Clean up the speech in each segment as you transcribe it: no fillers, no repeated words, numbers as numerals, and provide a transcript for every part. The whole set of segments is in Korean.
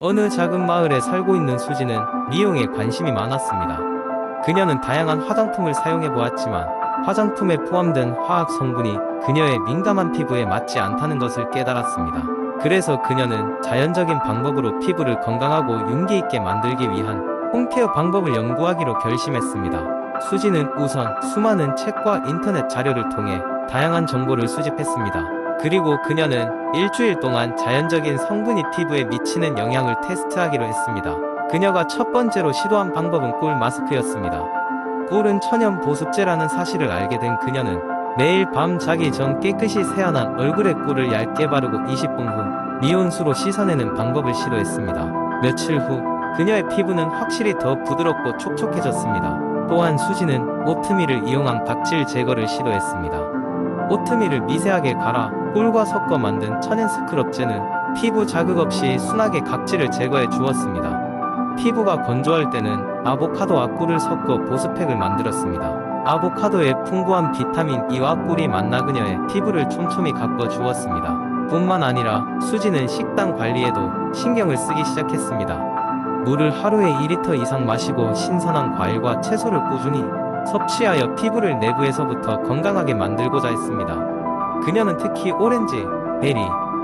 어느 작은 마을에 살고 있는 수지는 미용에 관심이 많았습니다. 그녀는 다양한 화장품을 사용해 보았지만 화장품에 포함된 화학 성분이 그녀의 민감한 피부에 맞지 않다는 것을 깨달았습니다. 그래서 그녀는 자연적인 방법으로 피부를 건강하고 윤기 있게 만들기 위한 홈케어 방법을 연구하기로 결심했습니다. 수지는 우선 수많은 책과 인터넷 자료를 통해 다양한 정보를 수집했습니다. 그리고 그녀는 일주일 동안 자연적인 성분이 피부에 미치는 영향을 테스트하기로 했습니다. 그녀가 첫 번째로 시도한 방법은 꿀 마스크였습니다. 꿀은 천연 보습제라는 사실을 알게 된 그녀는 매일 밤 자기 전 깨끗이 세안한 얼굴에 꿀을 얇게 바르고 20분 후 미온수로 씻어내는 방법을 시도했습니다. 며칠 후 그녀의 피부는 확실히 더 부드럽고 촉촉해졌습니다. 또한 수지는 오트밀을 이용한 각질 제거를 시도했습니다. 오트밀을 미세하게 갈아 꿀과 섞어 만든 천연 스크럽제는 피부 자극 없이 순하게 각질을 제거해 주었습니다. 피부가 건조할 때는 아보카도와 꿀을 섞어 보습팩을 만들었습니다. 아보카도의 풍부한 비타민 E와 꿀이 만나 그녀의 피부를 촘촘히 가꿔 주었습니다. 뿐만 아니라 수지는 식단 관리에도 신경을 쓰기 시작했습니다. 물을 하루에 2리터 이상 마시고 신선한 과일과 채소를 꾸준히 섭취하여 피부를 내부에서부터 건강하게 만들고자 했습니다. 그녀는 특히 오렌지, 베리,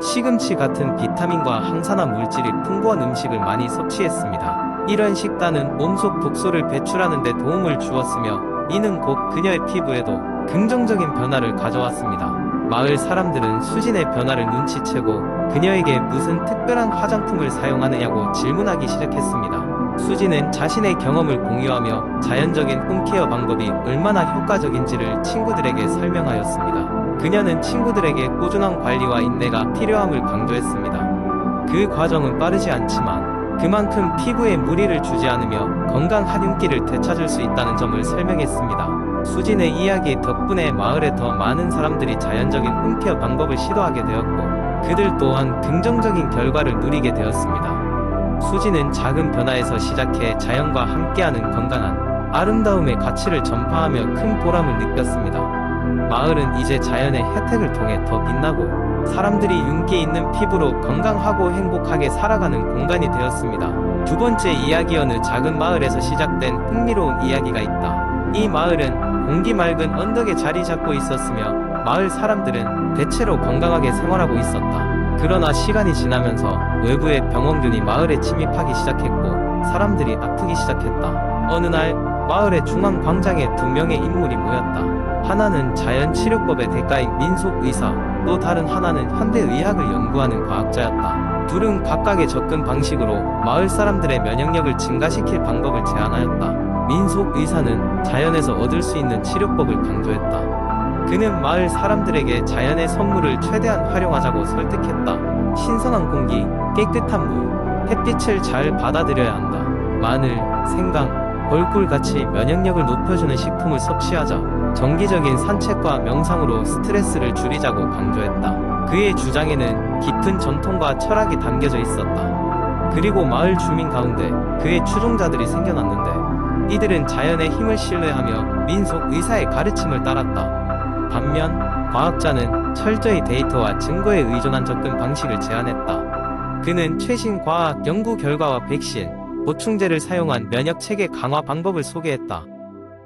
시금치 같은 비타민과 항산화 물질이 풍부한 음식을 많이 섭취했습니다. 이런 식단은 몸속 독소를 배출하는 데 도움을 주었으며 이는 곧 그녀의 피부에도 긍정적인 변화를 가져왔습니다. 마을 사람들은 수진의 변화를 눈치채고 그녀에게 무슨 특별한 화장품을 사용하느냐고 질문하기 시작했습니다. 수지는 자신의 경험을 공유하며 자연적인 홈케어 방법이 얼마나 효과적인지를 친구들에게 설명하였습니다. 그녀는 친구들에게 꾸준한 관리와 인내가 필요함을 강조했습니다. 그 과정은 빠르지 않지만 그만큼 피부에 무리를 주지 않으며 건강한 윤기를 되찾을 수 있다는 점을 설명했습니다. 수진의 이야기 덕분에 마을에 더 많은 사람들이 자연적인 홈케어 방법을 시도하게 되었고 그들 또한 긍정적인 결과를 누리게 되었습니다. 수지는 작은 변화에서 시작해 자연과 함께하는 건강한 아름다움의 가치를 전파하며 큰 보람을 느꼈습니다. 마을은 이제 자연의 혜택을 통해 더 빛나고 사람들이 윤기 있는 피부로 건강하고 행복하게 살아가는 공간이 되었습니다. 두 번째 이야기 어느 작은 마을에서 시작된 흥미로운 이야기가 있다. 이 마을은 공기 맑은 언덕에 자리 잡고 있었으며 마을 사람들은 대체로 건강하게 생활하고 있었다. 그러나 시간이 지나면서 외부의 병원균이 마을에 침입하기 시작했고 사람들이 아프기 시작했다. 어느 날 마을의 중앙 광장에 두 명의 인물이 모였다. 하나는 자연치료법의 대가인 민속의사, 또 다른 하나는 현대의학을 연구하는 과학자였다. 둘은 각각의 접근 방식으로 마을 사람들의 면역력을 증가시킬 방법을 제안하였다. 민속의사는 자연에서 얻을 수 있는 치료법을 강조했다. 그는 마을 사람들에게 자연의 선물을 최대한 활용하자고 설득했다. 신선한 공기, 깨끗한 물, 햇빛을 잘 받아들여야 한다. 마늘, 생강, 벌꿀같이 면역력을 높여주는 식품을 섭취하자. 정기적인 산책과 명상으로 스트레스를 줄이자고 강조했다. 그의 주장에는 깊은 전통과 철학이 담겨져 있었다. 그리고 마을 주민 가운데 그의 추종자들이 생겨났는데 이들은 자연의 힘을 신뢰하며 민속 의사의 가르침을 따랐다. 반면 과학자는 철저히 데이터와 증거에 의존한 접근 방식을 제안했다. 그는 최신 과학 연구 결과와 백신, 보충제를 사용한 면역 체계 강화 방법을 소개했다.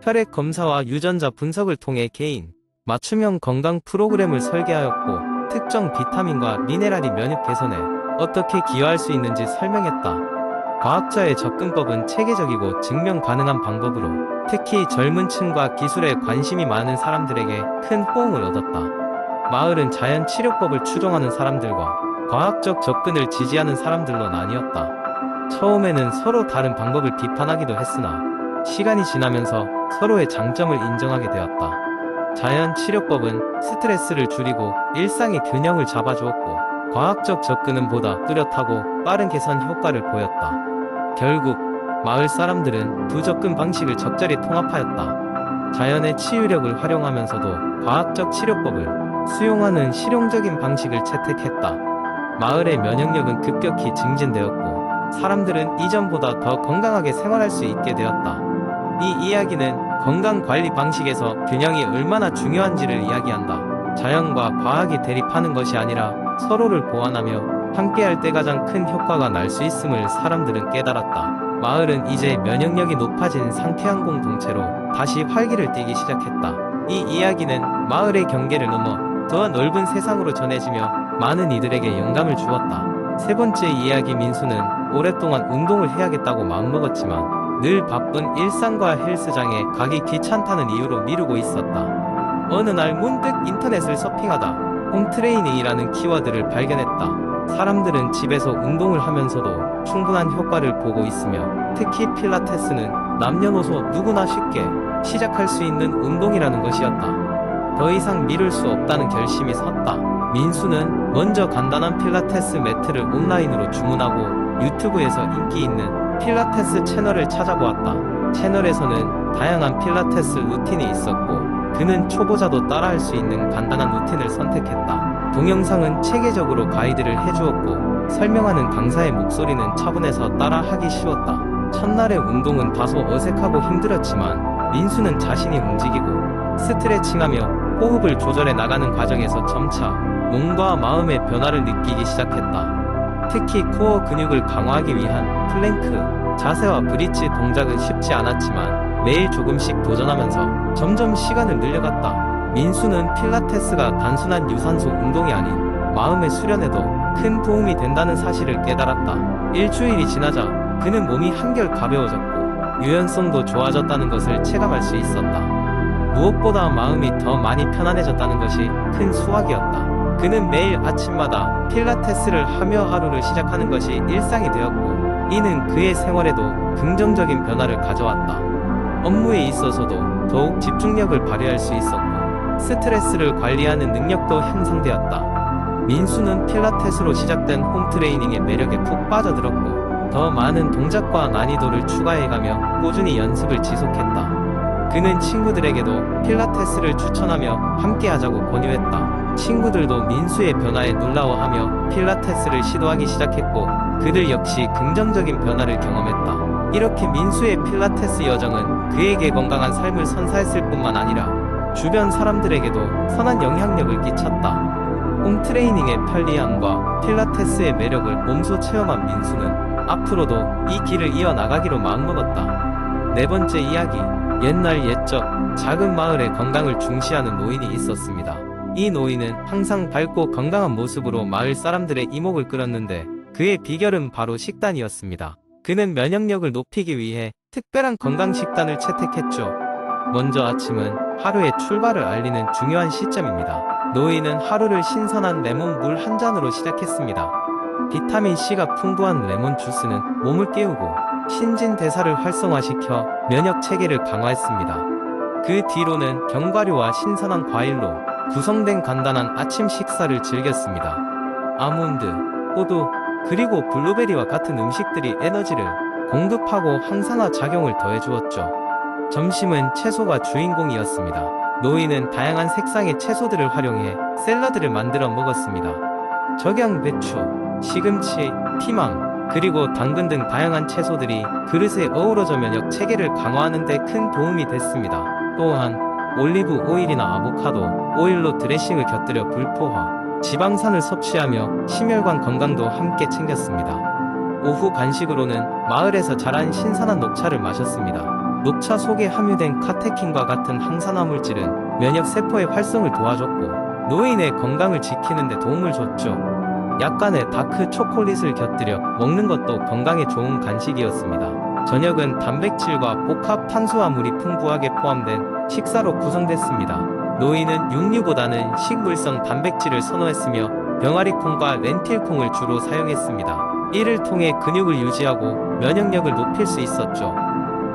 혈액 검사와 유전자 분석을 통해 개인 맞춤형 건강 프로그램을 설계하였고 특정 비타민과 미네랄이 면역 개선에 어떻게 기여할 수 있는지 설명했다. 과학자의 접근법은 체계적이고 증명 가능한 방법으로 특히 젊은 층과 기술에 관심이 많은 사람들에게 큰 호응을 얻었다. 마을은 자연 치료법을 추종하는 사람들과 과학적 접근을 지지하는 사람들로 나뉘었다. 처음에는 서로 다른 방법을 비판하기도 했으나 시간이 지나면서 서로의 장점을 인정하게 되었다. 자연 치료법은 스트레스를 줄이고 일상의 균형을 잡아주었고 과학적 접근은 보다 뚜렷하고 빠른 개선 효과를 보였다. 결국 마을 사람들은 두 접근 방식을 적절히 통합하였다. 자연의 치유력을 활용하면서도 과학적 치료법을 수용하는 실용적인 방식을 채택했다. 마을의 면역력은 급격히 증진되었고 사람들은 이전보다 더 건강하게 생활할 수 있게 되었다. 이 이야기는 건강관리 방식에서 균형이 얼마나 중요한지를 이야기한다. 자연과 과학이 대립하는 것이 아니라 서로를 보완하며 함께할 때 가장 큰 효과가 날 수 있음을 사람들은 깨달았다. 마을은 이제 면역력이 높아진 상쾌한 공동체로 다시 활기를 띠기 시작했다. 이 이야기는 마을의 경계를 넘어 더 넓은 세상으로 전해지며 많은 이들에게 영감을 주었다. 세 번째 이야기. 민수는 오랫동안 운동을 해야겠다고 마음먹었지만 늘 바쁜 일상과 헬스장에 가기 귀찮다는 이유로 미루고 있었다. 어느 날 문득 인터넷을 서핑하다 홈트레이닝이라는 키워드를 발견했다. 사람들은 집에서 운동을 하면서도 충분한 효과를 보고 있으며 특히 필라테스는 남녀노소 누구나 쉽게 시작할 수 있는 운동이라는 것이었다. 더 이상 미룰 수 없다는 결심이 섰다. 민수는 먼저 간단한 필라테스 매트를 온라인으로 주문하고 유튜브에서 인기 있는 필라테스 채널을 찾아보았다. 채널에서는 다양한 필라테스 루틴이 있었고 그는 초보자도 따라할 수 있는 간단한 루틴을 선택했다. 동영상은 체계적으로 가이드를 해주었고 설명하는 강사의 목소리는 차분해서 따라하기 쉬웠다. 첫날의 운동은 다소 어색하고 힘들었지만 민수는 자신이 움직이고 스트레칭하며 호흡을 조절해 나가는 과정에서 점차 몸과 마음의 변화를 느끼기 시작했다. 특히 코어 근육을 강화하기 위한 플랭크, 자세와 브릿지 동작은 쉽지 않았지만 매일 조금씩 도전하면서 점점 시간을 늘려갔다. 민수는 필라테스가 단순한 유산소 운동이 아닌 마음의 수련에도 큰 도움이 된다는 사실을 깨달았다. 일주일이 지나자 그는 몸이 한결 가벼워졌고 유연성도 좋아졌다는 것을 체감할 수 있었다. 무엇보다 마음이 더 많이 편안해졌다는 것이 큰 수확이었다. 그는 매일 아침마다 필라테스를 하며 하루를 시작하는 것이 일상이 되었고 이는 그의 생활에도 긍정적인 변화를 가져왔다. 업무에 있어서도 더욱 집중력을 발휘할 수 있었고 스트레스를 관리하는 능력도 향상되었다. 민수는 필라테스로 시작된 홈트레이닝의 매력에 푹 빠져들었고 더 많은 동작과 난이도를 추가해가며 꾸준히 연습을 지속했다. 그는 친구들에게도 필라테스를 추천하며 함께하자고 권유했다. 친구들도 민수의 변화에 놀라워하며 필라테스를 시도하기 시작했고 그들 역시 긍정적인 변화를 경험했다. 이렇게 민수의 필라테스 여정은 그에게 건강한 삶을 선사했을 뿐만 아니라 주변 사람들에게도 선한 영향력을 끼쳤다. 홈트레이닝의 편리함과 필라테스의 매력을 몸소 체험한 민수는 앞으로도 이 길을 이어나가기로 마음먹었다. 네 번째 이야기. 옛날 옛적 작은 마을에 건강을 중시하는 노인이 있었습니다. 이 노인은 항상 밝고 건강한 모습으로 마을 사람들의 이목을 끌었는데 그의 비결은 바로 식단이었습니다. 그는 면역력을 높이기 위해 특별한 건강 식단을 채택했죠. 먼저 아침은 하루의 출발을 알리는 중요한 시점입니다. 노인은 하루를 신선한 레몬 물 한 잔으로 시작했습니다. 비타민C가 풍부한 레몬 주스는 몸을 깨우고 신진대사를 활성화시켜 면역 체계를 강화했습니다. 그 뒤로는 견과류와 신선한 과일로 구성된 간단한 아침 식사를 즐겼습니다. 아몬드, 호두, 그리고 블루베리와 같은 음식들이 에너지를 공급하고 항산화 작용을 더해주었죠. 점심은 채소가 주인공이었습니다. 노인은 다양한 색상의 채소들을 활용해 샐러드를 만들어 먹었습니다. 적양 배추, 시금치, 피망, 그리고 당근 등 다양한 채소들이 그릇에 어우러져 면역 체계를 강화하는 데 큰 도움이 됐습니다. 또한 올리브 오일이나 아보카도 오일로 드레싱을 곁들여 불포화, 지방산을 섭취하며 심혈관 건강도 함께 챙겼습니다. 오후 간식으로는 마을에서 자란 신선한 녹차를 마셨습니다. 녹차 속에 함유된 카테킨과 같은 항산화 물질은 면역 세포의 활성을 도와줬고 노인의 건강을 지키는 데 도움을 줬죠. 약간의 다크 초콜릿을 곁들여 먹는 것도 건강에 좋은 간식이었습니다. 저녁은 단백질과 복합 탄수화물이 풍부하게 포함된 식사로 구성됐습니다. 노인은 육류보다는 식물성 단백질을 선호했으며 병아리콩과 렌틸콩을 주로 사용했습니다. 이를 통해 근육을 유지하고 면역력을 높일 수 있었죠.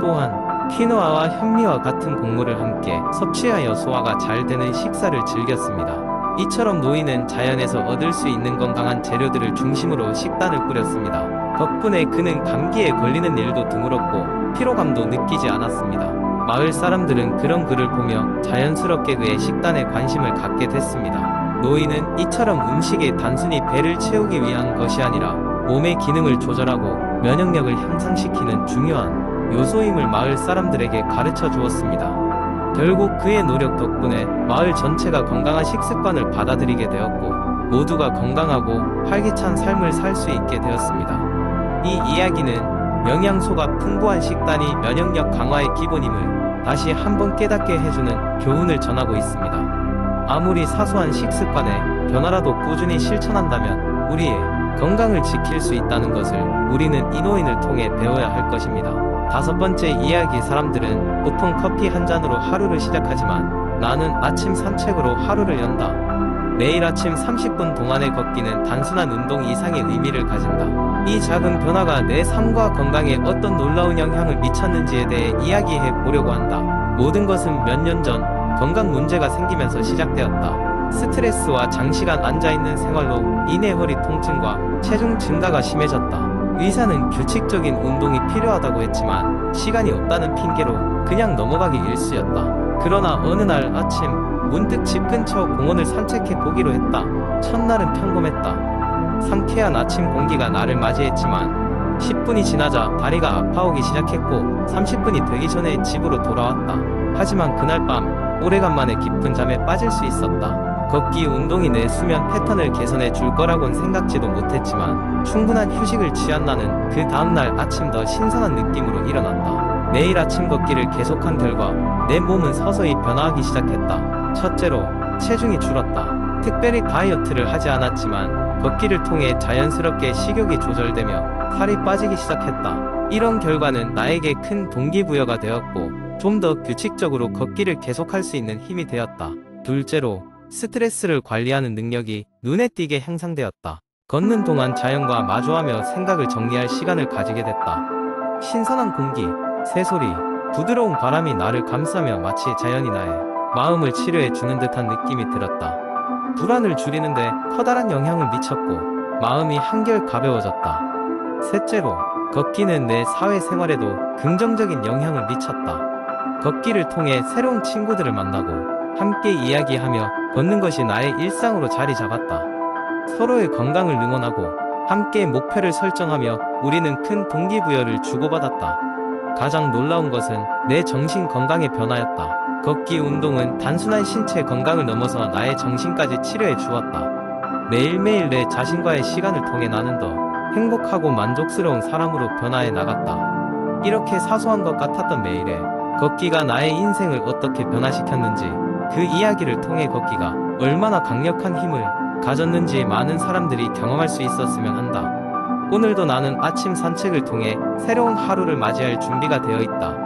또한 키노아와 현미와 같은 곡물을 함께 섭취하여 소화가 잘 되는 식사를 즐겼습니다. 이처럼 노인은 자연에서 얻을 수 있는 건강한 재료들을 중심으로 식단을 꾸렸습니다. 덕분에 그는 감기에 걸리는 일도 드물었고 피로감도 느끼지 않았습니다. 마을 사람들은 그런 그를 보며 자연스럽게 그의 식단에 관심을 갖게 됐습니다. 노인은 이처럼 음식이 단순히 배를 채우기 위한 것이 아니라 몸의 기능을 조절하고 면역력을 향상시키는 중요한 요소임을 마을 사람들에게 가르쳐 주었습니다. 결국 그의 노력 덕분에 마을 전체가 건강한 식습관을 받아들이게 되었고 모두가 건강하고 활기찬 삶을 살 수 있게 되었습니다. 이 이야기는 영양소가 풍부한 식단이 면역력 강화의 기본임을 다시 한번 깨닫게 해주는 교훈을 전하고 있습니다. 아무리 사소한 식습관에 변화라도 꾸준히 실천한다면 우리의 건강을 지킬 수 있다는 것을 우리는 이노인을 통해 배워야 할 것입니다. 다섯 번째 이야기. 사람들은 보통 커피 한 잔으로 하루를 시작하지만 나는 아침 산책으로 하루를 연다. 매일 아침 30분 동안의 걷기는 단순한 운동 이상의 의미를 가진다. 이 작은 변화가 내 삶과 건강에 어떤 놀라운 영향을 미쳤는지에 대해 이야기해 보려고 한다. 모든 것은 몇 년 전 건강 문제가 생기면서 시작되었다. 스트레스와 장시간 앉아있는 생활로 인해 허리 통증과 체중 증가가 심해졌다. 의사는 규칙적인 운동이 필요하다고 했지만 시간이 없다는 핑계로 그냥 넘어가기 일쑤였다. 그러나 어느 날 아침 문득 집 근처 공원을 산책해 보기로 했다. 첫날은 평범했다. 상쾌한 아침 공기가 나를 맞이했지만 10분이 지나자 다리가 아파오기 시작했고 30분이 되기 전에 집으로 돌아왔다. 하지만 그날 밤 오래간만에 깊은 잠에 빠질 수 있었다. 걷기 운동이 내 수면 패턴을 개선해 줄 거라곤 생각지도 못했지만 충분한 휴식을 취한 나는 그 다음날 아침 더 신선한 느낌으로 일어났다. 매일 아침 걷기를 계속한 결과 내 몸은 서서히 변화하기 시작했다. 첫째로 체중이 줄었다. 특별히 다이어트를 하지 않았지만 걷기를 통해 자연스럽게 식욕이 조절되며 살이 빠지기 시작했다. 이런 결과는 나에게 큰 동기부여가 되었고 좀 더 규칙적으로 걷기를 계속할 수 있는 힘이 되었다. 둘째로 스트레스를 관리하는 능력이 눈에 띄게 향상되었다. 걷는 동안 자연과 마주하며 생각을 정리할 시간을 가지게 됐다. 신선한 공기, 새소리, 부드러운 바람이 나를 감싸며 마치 자연이 나의 마음을 치료해 주는 듯한 느낌이 들었다. 불안을 줄이는데 커다란 영향을 미쳤고 마음이 한결 가벼워졌다. 셋째로 걷기는 내 사회생활에도 긍정적인 영향을 미쳤다. 걷기를 통해 새로운 친구들을 만나고 함께 이야기하며 걷는 것이 나의 일상으로 자리 잡았다. 서로의 건강을 응원하고 함께 목표를 설정하며 우리는 큰 동기부여를 주고받았다. 가장 놀라운 것은 내 정신 건강의 변화였다. 걷기 운동은 단순한 신체 건강을 넘어서 나의 정신까지 치료해 주었다. 매일매일 내 자신과의 시간을 통해 나는 더 행복하고 만족스러운 사람으로 변화해 나갔다. 이렇게 사소한 것 같았던 매일에 걷기가 나의 인생을 어떻게 변화시켰는지, 그 이야기를 통해 걷기가 얼마나 강력한 힘을 가졌는지 많은 사람들이 경험할 수 있었으면 한다. 오늘도 나는 아침 산책을 통해 새로운 하루를 맞이할 준비가 되어 있다.